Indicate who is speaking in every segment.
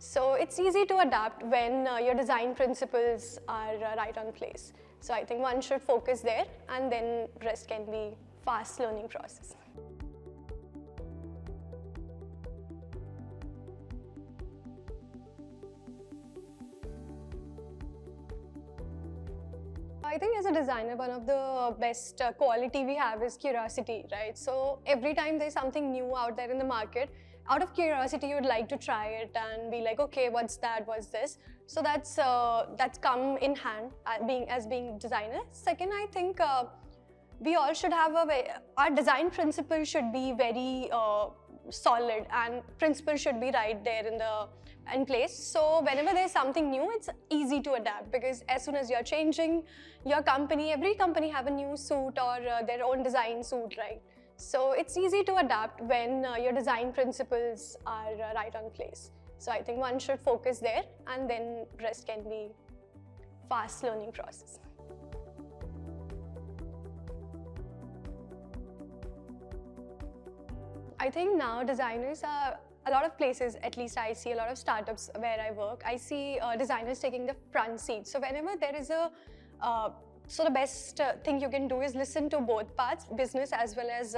Speaker 1: So it's easy to adapt when your design principles are right on place. So I think one should focus there, and then rest can be fast learning process. I think as a designer, one of the best quality we have is curiosity, right? So every time there's something new out there in the market, out of curiosity, you would like to try it and be like, okay, what's that? What's this? So that's come in hand being designers. Second, I think we all should have our design principle should be very solid, and principle should be right there in place. So whenever there's something new, it's easy to adapt, because as soon as you're changing your company, every company have a new suit or their own design suit, right? So it's easy to adapt when your design principles are right on place. So I think one should focus there, and then rest can be fast learning process. I think now designers are a lot of places, at least I see a lot of startups where I work, I see designers taking the front seat. So whenever there is so the best thing you can do is listen to both parts, business as well as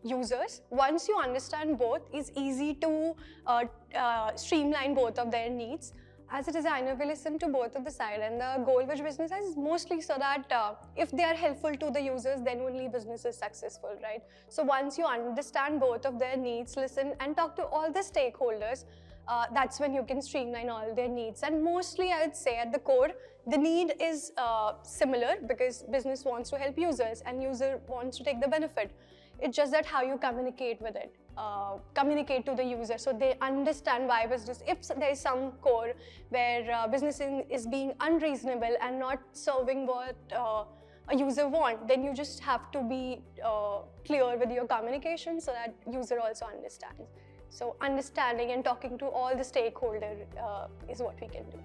Speaker 1: users. Once you understand both, it's easy to streamline both of their needs. As a designer, we listen to both of the side, and the goal which business has is mostly so that if they are helpful to the users, then only business is successful, right? So once you understand both of their needs, listen and talk to all the stakeholders, that's when you can streamline all their needs. And mostly, I would say at the core, the need is similar, because business wants to help users and user wants to take the benefit. It's just that how you communicate with it, communicate to the user so they understand why business. If there is some core where business is being unreasonable and not serving what a user wants, then you just have to be clear with your communication so that user also understands. So understanding and talking to all the stakeholders is what we can do.